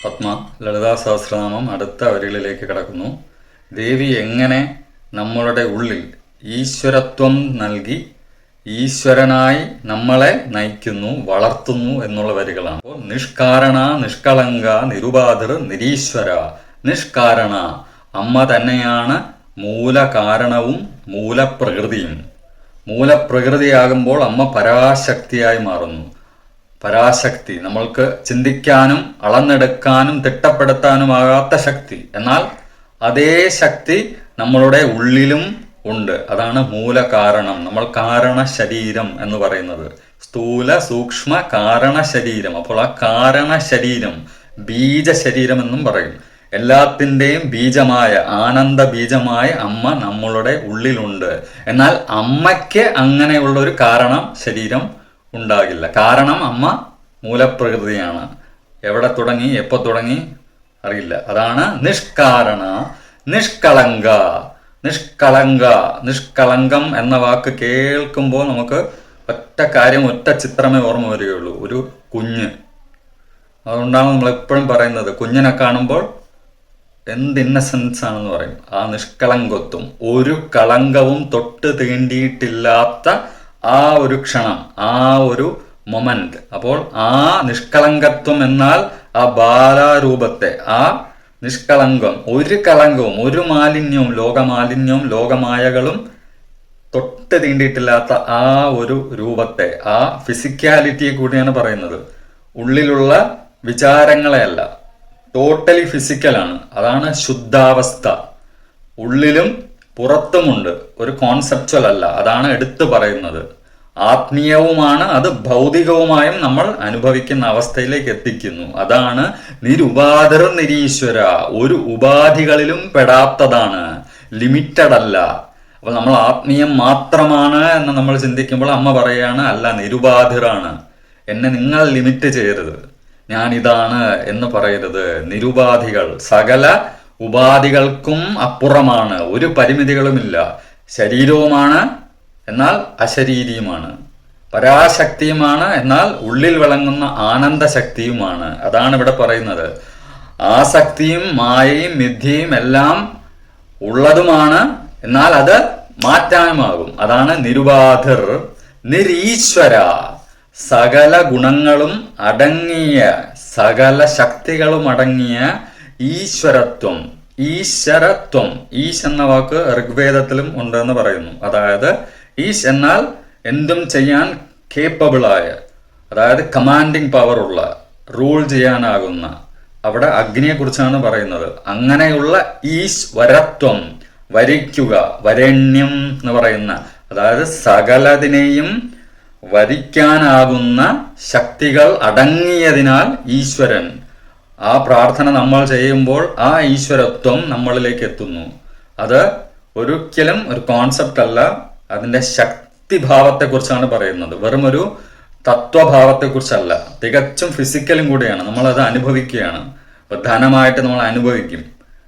പത്മ ലളിതാ സഹസ്രനാമം അടുത്ത വരികളിലേക്ക് കടക്കുന്നു. ദേവി എങ്ങനെ നമ്മളുടെ ഉള്ളിൽ ഈശ്വരത്വം നൽകി ഈശ്വരനായി നമ്മളെ നയിക്കുന്നു, വളർത്തുന്നു എന്നുള്ള വരികളാണ്. അപ്പോൾ നിഷ്കാരണ നിഷ്കളങ്ക നിരുപാധിർ നിരീശ്വര. നിഷ്കാരണ അമ്മ തന്നെയാണ് മൂലകാരണവും മൂലപ്രകൃതിയും. മൂലപ്രകൃതിയാകുമ്പോൾ അമ്മ പരാശക്തിയായി മാറുന്നു. പരാശക്തി, നമ്മൾക്ക് ചിന്തിക്കാനും അളന്നെടുക്കാനും തിട്ടപ്പെടുത്താനുമാകാത്ത ശക്തി. എന്നാൽ അതേ ശക്തി നമ്മളുടെ ഉള്ളിലും ഉണ്ട്. അതാണ് മൂലകാരണം. നമ്മൾ കാരണ ശരീരം എന്ന് പറയുന്നത് സ്ഥൂല സൂക്ഷ്മ കാരണ ശരീരം. അപ്പോൾ ആ കാരണ ശരീരം ബീജ ശരീരം എന്നും പറയും. എല്ലാത്തിൻ്റെയും ബീജമായ ആനന്ദ ബീജമായ അമ്മ നമ്മളുടെ ഉള്ളിലുണ്ട്. എന്നാൽ അമ്മയ്ക്ക് അങ്ങനെയുള്ള ഒരു കാരണം ശരീരം ഉണ്ടാകില്ല. കാരണം അമ്മ മൂലപ്രകൃതിയാണ്. എവിടെ തുടങ്ങി എപ്പോ തുടങ്ങി അറിയില്ല. അതാണ് നിഷ്കാരണ നിഷ്കളങ്ക. നിഷ്കളങ്ക, നിഷ്കളങ്കം എന്ന വാക്ക് കേൾക്കുമ്പോൾ നമുക്ക് ഒറ്റ കാര്യം, ഒറ്റ ചിത്രമേ ഓർമ്മ വരികയുള്ളൂ, ഒരു കുഞ്ഞ്. അതുകൊണ്ടാണ് നമ്മൾ എപ്പോഴും പറയുന്നത്, കുഞ്ഞിനെ കാണുമ്പോൾ എന്ത് ഇന്നസെൻസ് ആണെന്ന് പറയും. ആ നിഷ്കളങ്കത്വം, ഒരു കളങ്കവും തൊട്ട് തീണ്ടിയിട്ടില്ലാത്ത ആ ഒരു ക്ഷണം, ആ ഒരു മൊമെന്റ്. അപ്പോൾ ആ നിഷ്കളങ്കത്വം എന്നാൽ ആ ബാലാരൂപത്തെ, ആ നിഷ്കളങ്കം, ഒരു കളങ്കവും ഒരു മാലിന്യവും ലോകമാലിന്യവും ലോകമായകളും തൊട്ട് തീണ്ടിയിട്ടില്ലാത്ത ആ ഒരു രൂപത്തെ, ആ ഫിസിക്കാലിറ്റിയെ കൂടിയാണ് പറയുന്നത്. ഉള്ളിലുള്ള വിചാരങ്ങളെയല്ല, ടോട്ടലി ഫിസിക്കലാണ്. അതാണ് ശുദ്ധാവസ്ഥ. ഉള്ളിലും പുറത്തുമുണ്ട്, ഒരു കോൺസെപ്ച്വൽ അല്ല. അതാണ് എടുത്തു പറയുന്നത്. ആത്മീയവുമാണ്, അത് ഭൗതികവുമായും നമ്മൾ അനുഭവിക്കുന്ന അവസ്ഥയിലേക്ക് എത്തിക്കുന്നു. അതാണ് നിരുപാധിർ നിരീശ്വര. ഒരു ഉപാധികളിലും പെടാത്തതാണ്, ലിമിറ്റഡ് അല്ല. അപ്പൊ നമ്മൾ ആത്മീയം മാത്രമാണ് എന്ന് നമ്മൾ ചിന്തിക്കുമ്പോൾ അമ്മ പറയാണ്, അല്ല, നിരുപാധിറാണ്. എന്നെ നിങ്ങൾ ലിമിറ്റ് ചെയ്യരുത്, ഞാൻ ഇതാണ് എന്ന് പറയരുത്. നിരുപാധികൾ, സകല ഉപാധികൾക്കും അപ്പുറമാണ്, ഒരു പരിമിതികളുമില്ല. ശരീരവുമാണ്, എന്നാൽ അശരീരിയുമാണ്. പരാശക്തിയുമാണ്, എന്നാൽ ഉള്ളിൽ വിളങ്ങുന്ന ആനന്ദശക്തിയുമാണ്. അതാണ് ഇവിടെ പറയുന്നത്. ആസക്തിയും മായയും മിഥ്യയും എല്ലാം ഉള്ളതുമാണ്, എന്നാൽ അത് മാറ്റാനുമാകും. അതാണ് നിരുപാധിർ നിരീശ്വര. സകല ഗുണങ്ങളും അടങ്ങിയ, സകല ശക്തികളും അടങ്ങിയ ഈശ്വരത്വം. ഈശ്വരത്വം, ഈശ് എന്ന വാക്ക് ഋഗ്വേദത്തിലും ഉണ്ടെന്ന് പറയുന്നു. അതായത് ഈശ് എന്നാൽ എന്തും ചെയ്യാൻ കേപ്പബിളായ, അതായത് കമാൻഡിങ് പവർ ഉള്ള, റൂൾ ചെയ്യാനാകുന്ന. അവിടെ അഗ്നിയെ കുറിച്ചാണ് പറയുന്നത്. അങ്ങനെയുള്ള ഈശ്വരത്വം, വരിക്കുക, വരണ്യം എന്ന് പറയുന്ന, അതായത് സകലതിനെയും വരിക്കാനാകുന്ന ശക്തികൾ അടങ്ങിയതിനാൽ ഈശ്വരൻ. ആ പ്രാർത്ഥന നമ്മൾ ചെയ്യുമ്പോൾ ആ ഈശ്വരത്വം നമ്മളിലേക്ക് എത്തുന്നു. അത് ഒരിക്കലും ഒരു കോൺസെപ്റ്റ് അല്ല, അതിന്റെ ശക്തിഭാവത്തെ കുറിച്ചാണ് പറയുന്നത്. വെറും ഒരു തത്വഭാവത്തെ കുറിച്ചല്ല, തികച്ചും ഫിസിക്കലും കൂടിയാണ്. നമ്മൾ അത് അനുഭവിക്കുകയാണ്. അപ്പൊ ധനമായിട്ട് നമ്മൾ അനുഭവിക്കും,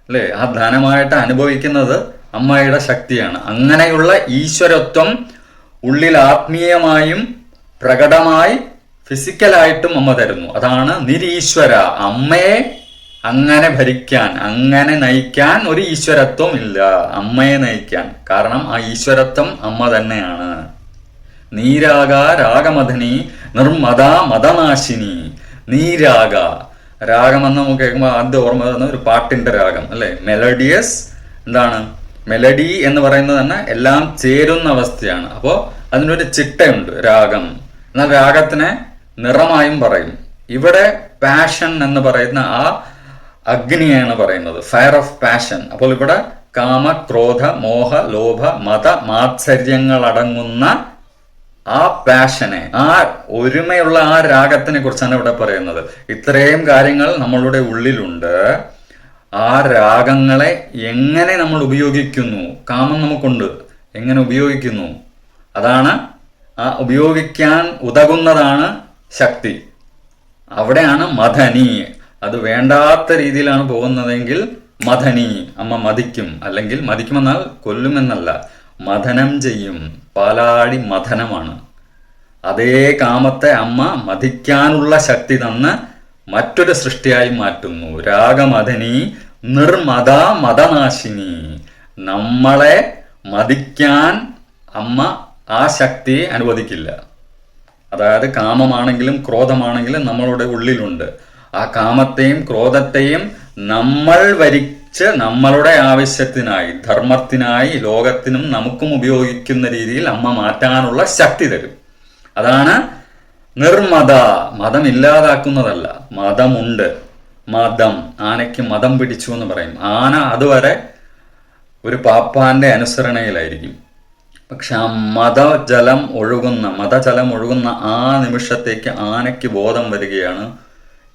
അല്ലേ? ആ ധനമായിട്ട് അനുഭവിക്കുന്നത് അമ്മയുടെ ശക്തിയാണ്. അങ്ങനെയുള്ള ഈശ്വരത്വം ഉള്ളിൽ ആത്മീയമായും പ്രകടമായി ഫിസിക്കലായിട്ടും അമ്മ തരുന്നു. അതാണ് നിരീശ്വര. അമ്മയെ അങ്ങനെ ഭരിക്കാൻ, അങ്ങനെ നയിക്കാൻ ഒരു ഈശ്വരത്വം ഇല്ല, അമ്മയെ നയിക്കാൻ. കാരണം ആ ഈശ്വരത്വം അമ്മ തന്നെയാണ്. നീരാഗ രാഗമഥനി നിർമ്മത മതനാശിനി. നീരാഗ, രാഗമെന്ന് നമുക്ക് കേൾക്കുമ്പോൾ ആദ്യം ഓർമ്മ വരുന്ന ഒരു പാട്ടിന്റെ രാഗം, അല്ലെ? മെലഡിയസ്. എന്താണ് മെലഡി എന്ന് പറയുന്നത് തന്നെ എല്ലാം ചേരുന്ന അവസ്ഥയാണ്. അപ്പോൾ അതിനൊരു ചിട്ടയുണ്ട് രാഗം. എന്നാൽ രാഗത്തിനെ നിറമായും പറയും. ഇവിടെ പാഷൻ എന്ന് പറയുന്ന ആ അഗ്നിയാണ് പറയുന്നത്, ഫയർ ഓഫ് പാഷൻ. അപ്പോൾ ഇവിടെ കാമ ക്രോധ മോഹ ലോഭ മത മാത്സര്യങ്ങൾ അടങ്ങുന്ന ആ പാഷനെ, ആ ഒരുമയുള്ള ആ രാഗത്തിനെ കുറിച്ചാണ് ഇവിടെ പറയുന്നത്. ഇത്രയും കാര്യങ്ങൾ നമ്മളുടെ ഉള്ളിലുണ്ട്. ആ രാഗങ്ങളെ എങ്ങനെ നമ്മൾ ഉപയോഗിക്കുന്നു, കാമം നമുക്കുണ്ട്, എങ്ങനെ ഉപയോഗിക്കുന്നു, അതാണ് ആ ഉപയോഗിക്കാൻ ഉതകുന്നതാണ് ശക്തി. അവിടെയാണ് മഥനി. അത് വേണ്ടാത്ത രീതിയിലാണ് പോകുന്നതെങ്കിൽ മഥനി, അമ്മ മതിക്കും. അല്ലെങ്കിൽ മതിക്കുമെന്നാൽ കൊല്ലുമെന്നല്ല, മഥനം ചെയ്യും. പാലാടി മഥനമാണ്. അതേ കാമത്തെ അമ്മ മതിക്കാനുള്ള ശക്തി തന്ന് മറ്റൊരു സൃഷ്ടിയായി മാറ്റുന്നു. രാഗമദനി നിർമത മതനാശിനി. നമ്മളെ മതിക്കാൻ അമ്മ ആ ശക്തിയെ അനുവദിക്കില്ല. അതായത് കാമമാണെങ്കിലും ക്രോധമാണെങ്കിലും നമ്മളുടെ ഉള്ളിലുണ്ട്. ആ കാമത്തെയും ക്രോധത്തെയും നമ്മൾ വരിച്ച് നമ്മളുടെ ആവശ്യത്തിനായി, ധർമ്മത്തിനായി, ലോകത്തിനും നമുക്കും ഉപയോഗിക്കുന്ന രീതിയിൽ അമ്മ മാറ്റാനുള്ള ശക്തി തരും. അതാണ് നിർമത. മതം ഇല്ലാതാക്കുന്നതല്ല, മതമുണ്ട്. മതം, ആനയ്ക്ക് മതം പിടിച്ചു എന്ന് പറയും. ആന അതുവരെ ഒരു പാപ്പാന്റെ അനുസരണയിലായിരിക്കും. പക്ഷെ ആ മതജലം ഒഴുകുന്ന ആ നിമിഷത്തേക്ക് ആനയ്ക്ക് ബോധം വരികയാണ്,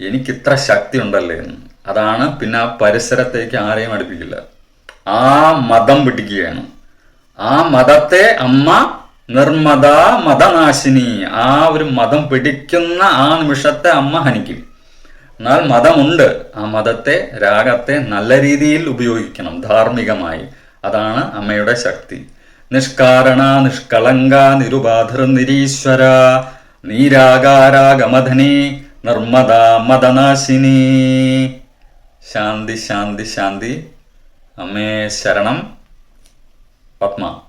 എനിക്കിത്ര ശക്തി ഉണ്ടല്ലേ എന്ന്. അതാണ് പിന്നെ ആ പരിസരത്തേക്ക് ആരെയും അടുപ്പിക്കില്ല. ആ മതം പിടിക്കുകയാണ്. ആ മതത്തെ അമ്മ നിർമത മതനാശിനി. ആ ഒരു മതം പിടിക്കുന്ന ആ നിമിഷത്തെ അമ്മ ഹനിക്കും. എന്നാൽ മതമുണ്ട്. ആ മതത്തെ, രാഗത്തെ നല്ല രീതിയിൽ ഉപയോഗിക്കണം, ധാർമ്മികമായി. അതാണ് അമ്മയുടെ ശക്തി. നിഷ്കാരണ നിഷ്കളങ്ക നിരുപാധിർ നിരീശ്വര നീരാകാരാഗമധനി നിർമ്മദ മദനാശിനി. ശാന്തി ശാന്തി ശാന്തി. അമ്മേ ശരണം. പത്മ.